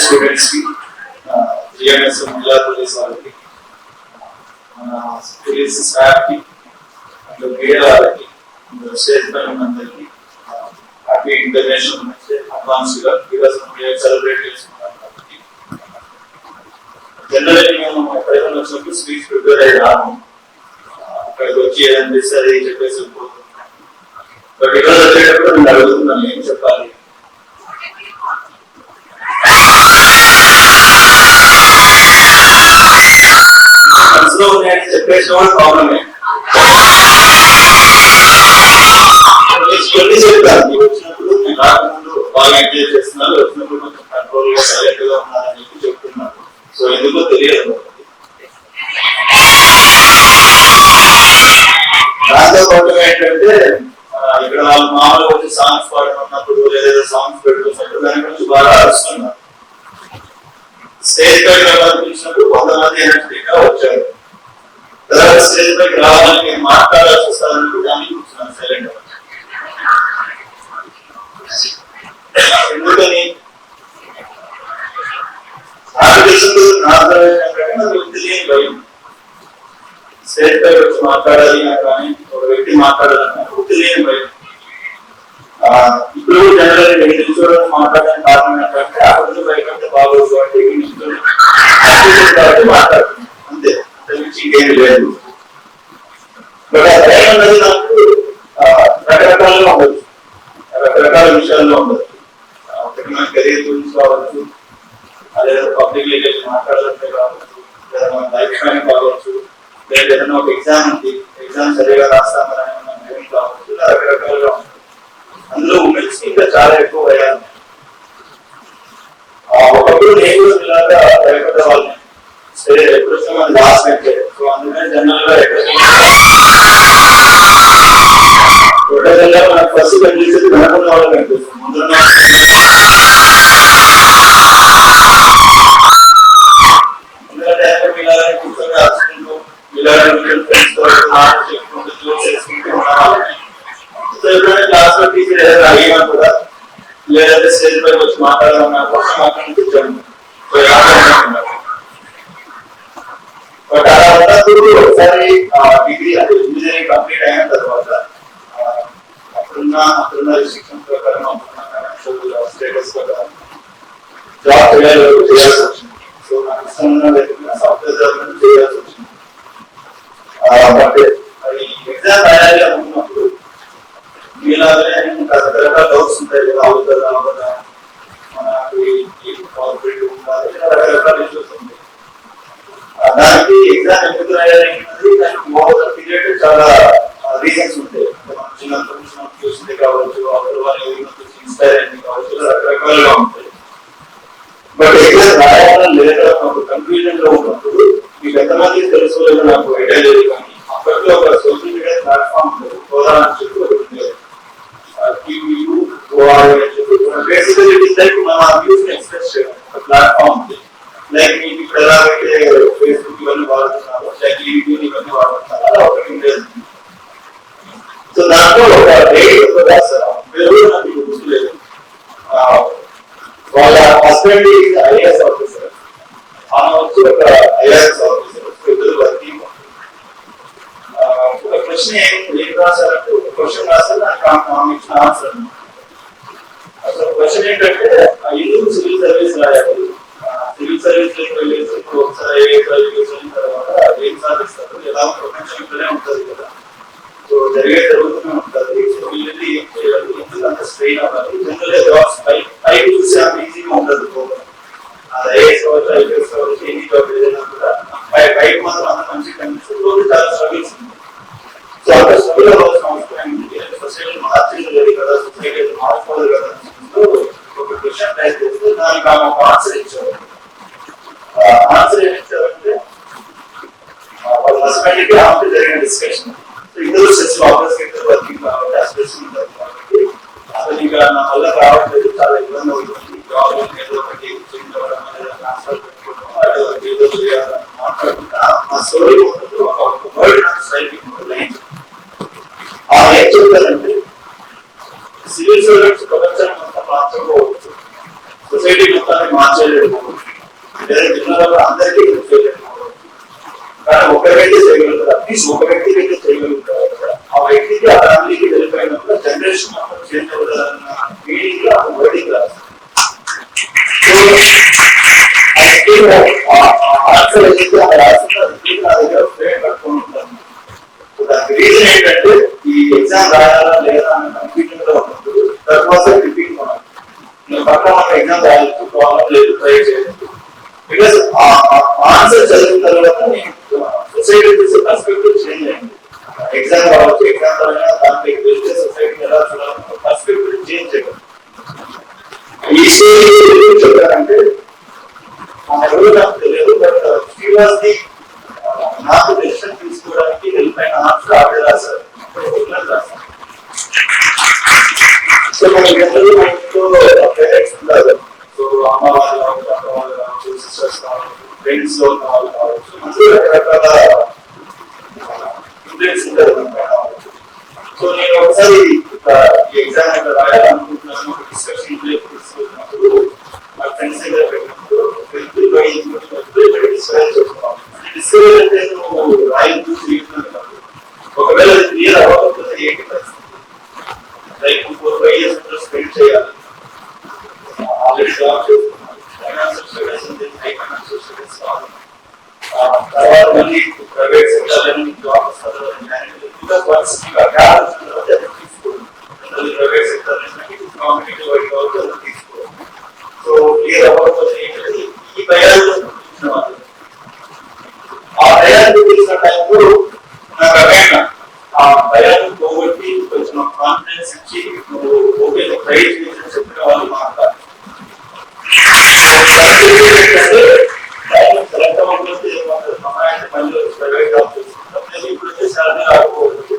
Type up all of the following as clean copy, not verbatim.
Students కి GMS మహిళా police వాళ్ళకి పోలీస్ స్టాఫ్ కి మీడియా వాళ్ళకి స్టేజ్ పైన ఉన్నందరికీ హ్యాపీ ఇంటర్నేషనల్ అడ్వాన్స్ గా ఈరోజు సెలబ్రేట్ చేసుకున్నాం కాబట్టి జనరల్ మేము ఎక్కడైనా వచ్చినప్పుడు స్పీచ్ ప్రిపేర్ అయ్యి రాము, అక్కడికి వచ్చి ఏదనిపిస్తే అది చెప్పేసి వెళ్ళిపోతున్నాం. బట్ ఈరోజు వచ్చేటప్పుడు నేను అడుగుతున్నాను ఏం చెప్పాలి. మనసులో ఉన్నాయని చెప్పేసిన వాళ్ళు ప్రాబ్లమే చెప్పాను. వచ్చినప్పుడు నేను రాకముందు బాగా ఎంజాయ్ చేస్తున్నారు, వచ్చినప్పుడు కొంచెం కంట్రోల్ గా సైలెంట్ గా ఉన్నారని చెప్పి చెప్తున్నాను. సో ఎందుకో తెలియదు. దాంతో పాటు ఏంటంటే ఇక్కడ వాళ్ళు మామూలుగా వచ్చి సాంగ్స్ పాడుతున్నప్పుడు లేదా సాంగ్స్ పెట్టుకున్నప్పుడు దాని గురించి బాగా అరుస్తున్నారు. స్టేజ్ పైకి పిలిచినప్పుడు కొంతమంది ఎనర్జీగా వచ్చారు. తర్వాత స్టేజ్ పైకి రావాలని నేను మాట్లాడాల్సి వస్తానని దాన్ని కూర్చున్నాను సైలెంట్ గా. ఎందుకని నాకు తెలియని భయం. స్టేజ్ పై వచ్చి మాట్లాడాలి కానీ ఒక వ్యక్తి మాట్లాడాలని నాకు తెలియని భయం. ఇప్పుడు జనరల్ వెహికల్ చూడడం మాట్లాడడానికి కారణం ఏంటంటే అభివృద్ధి భయకంటే బాగోదు కాబట్టి మాట్లాడుతుంది అంతే, అంతకుమించి ఇంకేం లేదు. బట్ ఆ భయం అన్నది నాకు రకరకాలుగా ఉండదు, రకరకాల విషయాల్లో ఉండదు. ఒకటి మన కెరీర్ గురించి కావచ్చు, లేదా పబ్లిక్ లీడర్స్ మాట్లాడాలంటే కావచ్చు, లేదా మన లైఫ్ స్టైల్ కావచ్చు, లేదా ఏదైనా ఒక ఎగ్జామ్ ఉంది, ఎగ్జామ్ సరిగా రాస్తామని కావచ్చు, రకరకాలుగా ఉంటుంది. అందులో ఉమెన్స్ ఇంకా చాలా ఎక్కువ అయ్యారు. ఒకప్పుడు నేను ఇలాగా భయపడ్డ వాళ్ళని ఎప్పుడు వస్తే మన లాస్ట్ అయితే. సో అందుకని జనరల్ గా ఎక్కడైనా మనకు ఫస్ట్ కనిపిస్తుంది కనుక్కున్న వాళ్ళు కనిపిస్తుంది. ముందున్న ఇలాగే కూర్చొని రాసుకుంటూ ఇలాగే ఫ్రెండ్స్ తో చెప్పుకుంటూ జోక్స్ చేసుకుంటూ ఉండాలి. క్లాస్ లో టీచర్ ఏదైనా అడిగినా కూడా లేదంటే స్టేజ్ పైకి వచ్చి మాట్లాడాలన్నా కూడా మాట్లాడుతున్నాను. బట్ అలా ఉన్నప్పుడు ఒకసారి డిగ్రీ అంటే ఇంజనీరింగ్ కంప్లీట్ అయిన తర్వాత అప్పుడున్న రిస్ట్రిక్షన్స్ ప్రకారం స్టేటస్ ప్రకారం జాబ్ చేయాల్సి వచ్చింది. సో నాకు ఇష్టంగా లేకుండా సాఫ్ట్వేర్ జాబ్ చేయాల్సి వచ్చింది. బట్ ఎగ్జామ్ రాయాలి అనుకున్నప్పుడు మీలాగే రకరకాల డౌట్స్ ఉంటాయి కదా, అవుతుందా అవ్వదా, మనకి కాన్ఫిడెంట్ ఉండాలి, రకరకాల ఇష్యూస్ ఉంటాయి. దానికి ఎగ్జామ్ ఎందుకు రాయాలనేది దానికి ఓవర్ పీరియడ్ చాలా రీజన్స్ ఉంటాయి. మనం చిన్నప్పుడు చూసింది కావచ్చు, అవతల వాళ్ళు ఇన్స్పైర్ అయింది కావచ్చు, రకరకాలుగా ఉంటాయి. బట్ ఎగ్జామ్ రాయాలని లేదా కన్ఫ్యూజన్ లో ఉన్నప్పుడు మీకు ఎంతమంది తెలుసు లేదో నాకు ఐడియా లేదు, కానీ అప్పట్లో ఒక సోషల్ మీడియా ప్లాట్ఫామ్ ఉంటుంది, హోదా అని చెప్పి ఒకటి ఉండేది. Basically, it is like మన వ్యూస్ ని ఎక్స్ప్రెస్ చేయడం ఒక ప్లాట్ఫామ్ ఉంది. లైక్ మీకు ఇప్పుడు ఎలాగైతే ఫేస్బుక్ ఇవన్నీ వాడుతున్నారు, లైక్ యూట్యూబ్ ఇవన్నీ వాడుతున్నారు, అలా ఒకటి ఉండేది. సో దాంట్లో ఒక డేట్ రాస్తారు, పేరు నాకు గుర్తులేదు. వాళ్ళ హస్బెండ్ ఐఏఎస్ ఆఫీసర్, ఆమె వచ్చి ఒక ఐఏఎస్ ఆఫీసర్, ఇద్దరు వర్కింగ్. ఒక క్వశ్చన్ ఏం రాశారంటే ఒక క్వశ్చన్ రాస్తే దానికి ఆమె ఇచ్చిన ఆన్సర్. అసలు క్వశ్చన్ ఏంటంటే ఎందుకు సివిల్ సర్వీస్ రాయాలి, సివిల్ సర్వీస్ వెళ్ళేసి ఒకసారి అయిన తర్వాత ఏం సాధిస్తారు, ఎలా ప్రపంచం ఇక్కడే ఉంటుంది కదా, సో జరుగుతూనే ఉంటుంది. సో వీళ్ళని ఏం చేయాలి, ఎందుకు అంత స్ట్రెయిన్ అవ్వాలి, జనరల్ జాబ్స్ పైకి చూసి అంత ఈజీగా ఉండదు. అది ఐఏఎస్ కావచ్చు, ఐపీఎస్ కావచ్చు, ఎన్ని జాబ్ ఏదైనా కూడా పైకి మాత్రం అంత మంచి కనిపిస్తుంది, చాలా స్ట్రగుల్స్ ఉంది. సో అంత స్ట్రగుల్ అవ్వాల్సిన అవసరం ఏంటి, సొసైటీ మార్చలేదు కదా, సొసైటీ మార్చుకోలేదు కదా. ఒక క్వశ్చన్ టైప్ చేస్తే దానికి ఆమె ఒక ఆన్సర్ ఇచ్చారు. ఆన్సర్ ఏమి ఇచ్చారంటే వాళ్ళ హస్బెండ్ కి ఆమె జరిగిన డిస్కషన్. ఇద్దరు సెక్స్ ఆఫీస్ ఇద్దరు వర్కింగ్ కాబట్టి అసలు ఉంటారు కాబట్టి అసలు ఇంకా నా వల్ల రావట్లేదు, చాలా ఇబ్బంది అవుతుంది, జాబ్ ఏదో ఒకటి ట్రాన్స్ఫర్ పెట్టుకోవడం ఏదో మాట్లాడుకుంటా ఆ స్టోరీ ఉంటుంది. ఒక వర్డ్ నాకు స్ట్రైక్ లైన్ ఆమె ఏం చెప్తారంటే సివిల్ సర్వీస్ ప్రపంచాన్ని మొత్తం మార్చుకోవచ్చు. సో సొసైటీ మొత్తాన్ని మార్చేయలేదు, లేదా జిల్లాలో అందరికీ హెల్ప్ చేయలేదు. కానీ ఒక వ్యక్తి చేయగలుగుతారు, అట్లీస్ట్ ఒక వ్యక్తికి అయితే చేయగలుగుతారు. ఆ వ్యక్తికి ఆ ఫ్యామిలీకి హెల్ప్ అయినప్పుడు జనరేషన్ మొత్తం చేంజ్ అవుతుందన్న మీనింగ్ లో వర్డింగ్ రాదు. ఆన్సర్ ఏదైతే అక్కడ రాసిందో నా దగ్గర ఫ్రేమ్ కట్టుకొని ఉంటాను. దానికి రీజన్ ఏంటంటే ఈ ఎగ్జామ్ రాయాలా లేదా అన్న కన్ఫ్యూజన్ లో ఉన్నప్పుడు తర్వాత రిపీట్ మనం నేను పక్కన మనకు ఎగ్జామ్ రాయలేదు, ప్రాబ్లం లేదు, ట్రై చేయలేదు. బికాస్ ఆన్సర్ చదివిన తర్వాత నేను సొసైటీ చూసే పర్స్పెక్టివ్ చేంజ్ అయింది. ఎగ్జామ్ కావచ్చు, ఎగ్జామ్ పరంగా దాంట్లో వెళ్తే సొసైటీ ఎలా చూడాలి పర్స్పెక్టివ్ చేంజ్ అయ్యింది. ఈ స్టేజ్ చెప్పారంటే ఎవరు నాకు తెలియదు, బట్ శ్రీవాస్ది నాకు డెసిషన్ తీసుకోవడానికి హెల్ప్ అయిన ఆన్సర్ ఆవిడ రాశారు. సో మనకి అందరూ మా ఇంట్లో పేరెంట్స్ ఉంటారు. సో అమ్మ వాళ్ళు కావచ్చు, అక్క వాళ్ళు కావచ్చు, సిస్టర్స్ కావచ్చు, ఫ్రెండ్స్ లో వాళ్ళు కావచ్చు, అందరూ రకరకాల ఇన్ఫ్లుయెన్స్ ఉంటారు. సో నేను ఒకసారి ఎగ్జామ్ ఎక్కడ రాయాలనుకుంటున్నాను, ఒక డిస్కషన్ తీసుకున్నప్పుడు మా ఫ్రెండ్స్ దగ్గర పెట్టినప్పుడు డిస్కరేజ్ అంటే నువ్వు రాయలు తిరుగుతున్నాను కాదు. ఒకవేళ అది క్లియర్ అవ్వకపోతే ఏంటి పరిస్థితి? లైక్ 4-5 years స్పెండ్ చేయాలి, ఆల్రెడీ జాబ్ చేస్తున్నాను, ఫైనాన్షియల్ స్టడీస్ ఉంది, హై ఫైనాన్షియల్ స్టడీస్ కాదు, తర్వాత మళ్ళీ ప్రైవేట్ సెక్టర్ జాబ్ వస్తారు. Because once private sector competitive work కావచ్చు అది తీసుకోవాలి. సో క్లియర్ అవ్వకపోతే ఏంటంటే ఈ భయాలు ఆ భయాన్ని తెలిసిన టైంలో నాకు అవేనా ఆ భయాన్ని పోగొట్టి కొంచెం కాన్ఫిడెన్స్ ఇచ్చి నువ్వు ఓకే ట్రై చేసి చెప్పిన వాళ్ళు మాట్లాడారు. సెలెక్ట్ అవ్వకపోతే సమయాన్ని మళ్ళీ ప్రైవేట్ జాబ్ చేసుకుంటాం. ఇప్పుడు వచ్చే శాలరీ రాకపోవచ్చు,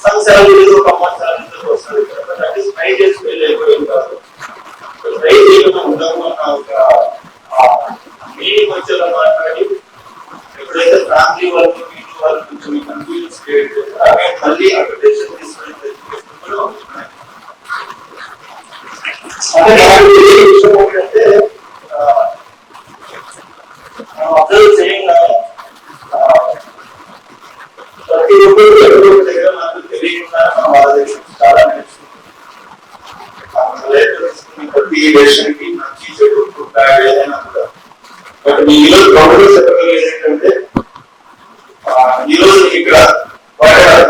సమ్ శాలరీ ఏదో కమర్స్ శాలరీ వస్తుంది, బట్ అట్లీస్ట్ ట్రై చేసి వెళ్ళి అయిపోయింది కాదు. ట్రై చేయకుండా ఉండము అన్న ఒక మీనింగ్ వచ్చేలా మాట్లాడి ఎప్పుడైతే ఫ్యామిలీ వాళ్ళు వీళ్ళు వాళ్ళు కొంచెం కన్ఫ్యూజన్స్ క్రియేట్ చేస్తారు, అవి మళ్ళీ అప్డేషన్ తీసుకొని విషయం ఏంటంటే అబ్జర్వ్ చేయంగా ప్రతి ఒక్కరు ఎవరో దగ్గర నాకు తెలియకుండా వాళ్ళ దగ్గర చాలా నేర్చుకుంటాం. ప్రతి డెసిషన్ కి మంచి చెడు బ్యాడ్ ఏదైనా కూడా. బట్ మీ ఈరోజు గౌరవ చెప్పగలిగేది ఏంటంటే ఈరోజు ఇక్కడ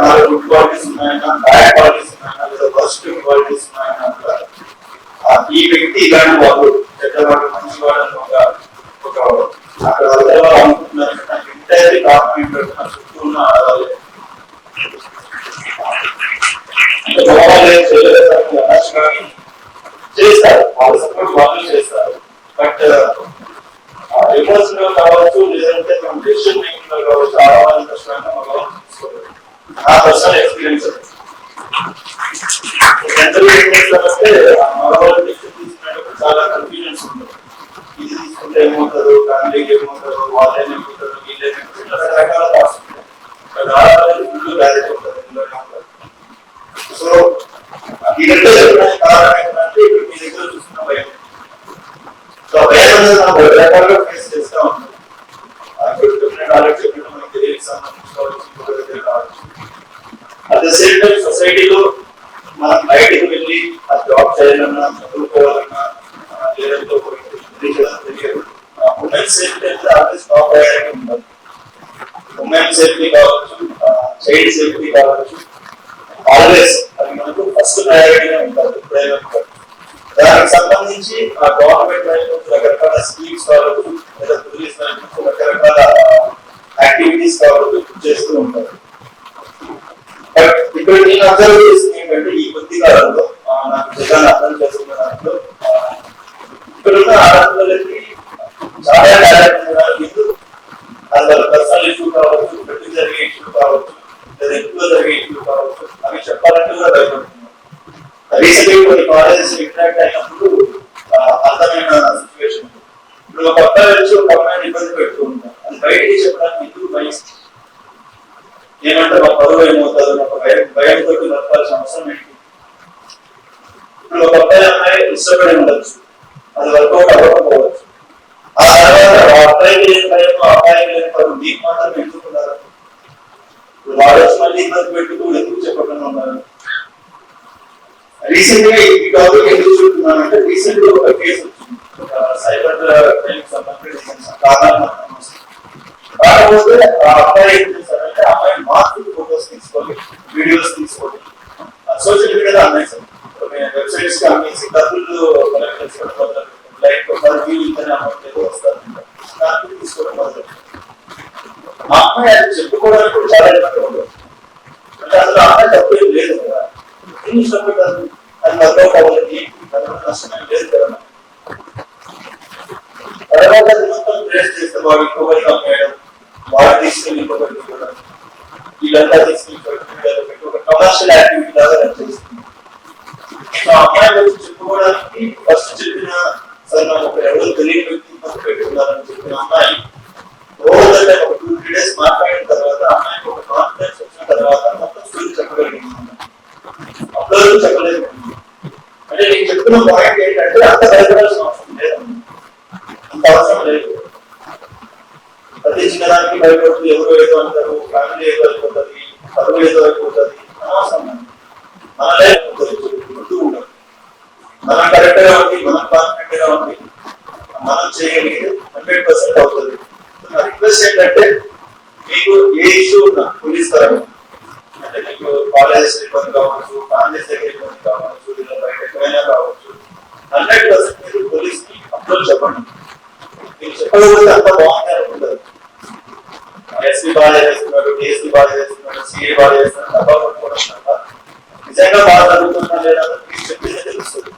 నాలుగు గుడ్ క్వాలిటీస్ ఉన్నాయన్నా, బ్యాడ్ క్వాలిటీస్ ఉన్నాయన్నా, లేదా పాజిటివ్ క్వాలిటీస్ ఉన్నాయన్నా కూడా ఈ వ్యక్తి ఇలాంటి వాళ్ళు చెడ్డవాడు మంచివాడు ఒక అక్కడ వాళ్ళు అనుకుంటున్నారు. నాకు ఎంటైర్లీ కారణం ఏంటంటే నా చుట్టూ ఉన్న ఆడవాళ్ళు చేస్తారు, వాళ్ళ సపోర్ట్ వాళ్ళు చేస్తారు. బట్ ఎమోషనల్ కావచ్చు, లేదంటే మనం డెసిషన్ మేకింగ్ లో కావచ్చు, ఆడవాళ్ళని కష్టంగా మగవాళ్ళు తీసుకోవాలి. నా పర్సనల్ ఎక్స్పీరియన్స్ జనరల్ ఏం చేస్తారంటే మగవాళ్ళు డెసిషన్ తీసుకునేటప్పుడు చాలా కన్ఫ్యూజన్స్ ఉంటుంది. ఇది తీసుకుంటే ఏమవుతారు, ఫ్యామిలీకి ఏమవుతారు, వాళ్ళేమవుతారు, వీళ్ళేమవుతారు, రకరకాల థాట్స్ ఉంటాయి. బట్ ఆడవాళ్ళకి ఫుల్ బ్యాలెన్స్ ఉంటుంది, ఇంట్లోనే ఉంటారు. సో ఇదంతా చెప్పడానికి కారణం ఏంటంటే ఇప్పుడు మీ దగ్గర చూస్తున్న భయం. సో భయం అనేది మనం రకరకాలుగా ఫేస్ చేస్తూ ఉంటాం. ఆల్రెడీ చెప్పినట్టు మనకి కెరీర్కి సంబంధించి కావచ్చు, ఇంకొక దగ్గర కావచ్చు. అట్ ద సేమ్ టైం సొసైటీలో మనం బయటకు వెళ్ళి ఆ జాబ్ చేయాలన్నా, చదువుకోవాలన్నా, లేదంటే తెలియదు. ఉమెన్ సేఫ్టీ అయితే ఆల్వేస్ టాప్ ప్రయారిటీ ఉంటుంది. ఉమెన్ సేఫ్టీ కావచ్చు, చైల్డ్ సేఫ్టీ కావచ్చు, ఆల్వేస్ అది మనకు ఫస్ట్ ప్రయారిటీగా ఉంటుంది. దానికి సంబంధించి ఆ గవర్నమెంట్ వైపు రకరకాల స్కీమ్స్ కావచ్చు, లేదా పోలీస్ వైపు రకరకాల యాక్టివిటీస్ కావచ్చు చేస్తూ ఉంటారు. బట్ ఇక్కడ నేను అబ్జర్వ్ చేసింది ఏంటంటే ఈ కొద్ది కాలంలో నాకు నిజంగా అర్థం చేసుకున్న దాంట్లో ఇక్కడున్న ఆడపిల్లలకి చాలా టాలెంట్ ఎందుకు అసలు పర్సనల్ ఇష్యూ కావచ్చు, పెళ్లి జరిగే ఇష్యూ కావచ్చు, లేదా ఎక్కువ జరిగే ఇష్యూ కావచ్చు, అవి చెప్పాలంటే కూడా భయపడుతున్నారు. రీసెంట్గా కొన్ని కాలేజెస్ ఇంటరాక్ట్ అయినప్పుడు అర్థమైన సిచ్యువేషన్. ఇప్పుడు ఒక అబ్బాయి వచ్చి ఒక అమ్మాయిని ఇబ్బంది పెడుతూ ఉంటారు, అది బయటికి చెప్పడానికి ఎందుకు భయం? ఏమంటే మా పరువు ఏమవుతుంది, ఒక భయంతో బతకాల్సిన అవసరం ఏంటి? ఇప్పుడు ఒక అబ్బాయి అమ్మాయి ఇష్టపడి ఉండొచ్చు, అది వర్కౌట్ అవ్వకపోవచ్చు. ఆ తర్వాత అబ్బాయికి లేని భయం, అబ్బాయికి లేని భయం మీకు మాత్రం ఎందుకున్నారు? వాడు వచ్చి మళ్ళీ ఇబ్బంది పెట్టుకు ఎందుకు చెప్పకుండా ఉన్నారు? రీసెంట్ గా ఈ టాపిక్ ఎందుకు చూస్తున్నానంటే, రీసెంట్ గా ఒక కేసు వచ్చింది, సైబర్ క్రైమ్ సంబంధించిన కాకపోతే ఆ అబ్బాయి ఏం చేశారంటే, అమ్మాయి మార్కెట్ ఫోటోస్ తీసుకోవాలి, వీడియోస్ తీసుకోవాలి, సోషల్ మీడియాలో అమ్మేశారు. వెబ్సైట్స్ కి అమ్మేసి డబ్బులు కలెక్ట్ చేసుకోవడం, లైక్ అమౌంట్ ఏదో వస్తారు దానికి తీసుకోవడం మొదలు. ఆ అమ్మాయి అది చెప్పుకోవడానికి కూడా చాలా ఇబ్బంది ఉండదు. అంటే అసలు ఆ అమ్మాయి తప్పు ఏం లేదు కదా, ఏం ఇష్టపడ్డారు, అది వర్కౌట్ అవ్వాలి, నష్టం లేదు కదా. తర్వాత మొత్తం ట్రేస్ చేస్తే వాడు ఇంకొకరికి అమ్మేయడం, వాడు తీసుకెళ్ళి ఇంకొకరికి ఇవ్వడం, వీళ్ళంతా తీసుకెళ్ళి ఒక కమర్షియల్ యాక్టివిటీ లాగా రన్ చేస్తుంది. సో అమ్మాయి వచ్చి చెప్పుకోవడానికి ఫస్ట్ చెప్పిన సార్ నాకు ఒక ఎవరు తెలియని వ్యక్తి పెట్టుకున్నారని చెప్పిన అమ్మాయి రోజంటే ఒక 2-3 days మాట్లాడిన తర్వాత అమ్మాయికి ఒక కాన్ఫిడెన్స్ వచ్చిన తర్వాత మొత్తం స్టోరీ చెప్పగలిగింది. అప్పుడు చెప్పలేదు. అంటే నేను చెప్తున్న పాయింట్ ఏంటంటే, అంత భయపడాల్సిన అవసరం లేదు, అంత అవసరం లేదు. ప్రతి చిన్నదానికి భయపడుతూ ఎవరు ఏదో అంటారు, ఫ్యామిలీ ఏదో అయిపోతుంది, పరువు ఏదో అయిపోతుంది, అనవసరం. మన లైఫ్ గుర్తు ఉండదు. మనం కరెక్ట్ గా ఉంది, మనం కాన్ఫిడెంట్ గా ఉంది, మనం చేయగలిగితే 100% అవుతుంది. నా రిక్వెస్ట్ ఏంటంటే, మీకు ఏ ఇష్యూ ఉన్నా పోలీస్ పరంగా, అంటే మీకు కాలేజెస్ ఇబ్బంది కావచ్చు, ఫ్యామిలీస్ దగ్గర ఇబ్బంది కావచ్చు, లేదా బయట ఎక్కడైనా కావచ్చు, 100% మీరు పోలీస్ కి అప్రోచ్ చెప్పండి. మీరు చెప్పకపోతే అంత బాగుంది అనుకుంటారు. ఎస్పీ బాగా చేస్తున్నాడు, డిఎస్పీ బాగా చేస్తున్నాడు, సిఐ బాగా చేస్తున్నాడు, డబ్బా కొట్టుకోవడం తప్ప నిజంగా బాగా జరుగుతుందా లేదా మీరు చెప్తే తెలుస్తుంది.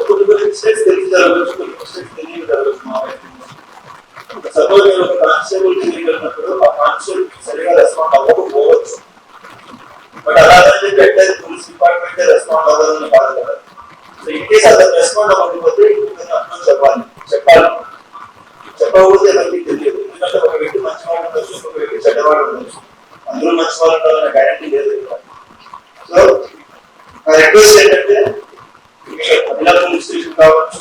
కొన్ని మిస్టేక్స్ తెలిసి జరగవచ్చు, కొన్ని మిస్టేక్స్ తెలియని జరగవచ్చు. మా వైపు సపోజ్ మీరు ఒక కానిస్టేబుల్ కి వెళ్ళినప్పుడు ఆ కానిస్టేబుల్ సరిగా రెస్పాండ్ అవ్వకపోవచ్చు. బట్ అలాగే పెట్టేది పోలీస్ డిపార్ట్మెంట్ రెస్పాండ్ అవ్వదని బాధ కదా. సో ఇన్ కేసు అతను రెస్పాండ్ అవ్వకపోతే అర్థం చెప్పాలి. చెప్పకపోతే ఎవరికి తెలియదు. ఎందుకంటే ఒక వ్యక్తి మంచివాడు ఉండొచ్చు, ఒక వ్యక్తి చెడ్డవాడు ఉండొచ్చు, అందరూ మంచివాళ్ళు ఉండాలనే గ్యారంటీ లేదు. సో నా రిక్వెస్ట్ ఏంటంటే, మహిళా పోలీస్ స్టేషన్ కావచ్చు,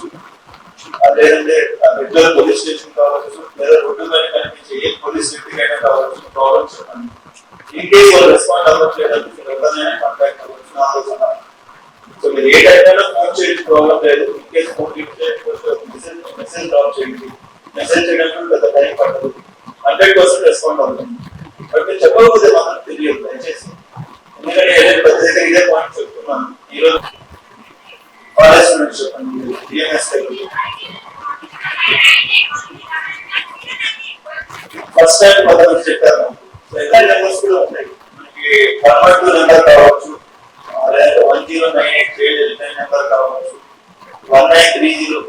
లేదంటే రెగ్యులర్ పోలీస్ స్టేషన్ కావచ్చు, లేదా రోడ్డు పైన కనిపించే ఏ పోలీస్ వ్యక్తికి అయినా కావచ్చు, ప్రాబ్లం చెప్పండి. ఇన్ కేసు వాళ్ళు రెస్పాండ్ అవ్వట్లేదంటే మీరు ఎవరినైనా కాంటాక్ట్ అవ్వచ్చు, నా ఆలోచన. సో మీరు ఏ టైంలో ఫోన్ చేయడం ప్రాబ్లం లేదు. In case phone message drop చేయండి. మెసేజ్ చేయడానికి పెద్ద టైం పడదు, 100% రెస్పాండ్ అవుతుంది. బట్ మీరు చెప్పకపోతే మాత్రం తెలియదు దయచేసి. ఎందుకంటే ఏదైనా పెద్ద దగ్గర ఇదే పాయింట్ చెప్తున్నాను. ఈరోజు కాలేజ్ స్టూడెంట్స్ చెప్పండి, డిఎంఎస్ ఫస్ట్ టైం కొంతమంది చెప్పారు, ఎన్ని నెంబర్స్ కూడా ఉంటాయి మనకి. 112 నెంబర్ కావచ్చు, లేదా 1098 నెంబర్ కావచ్చు, 1930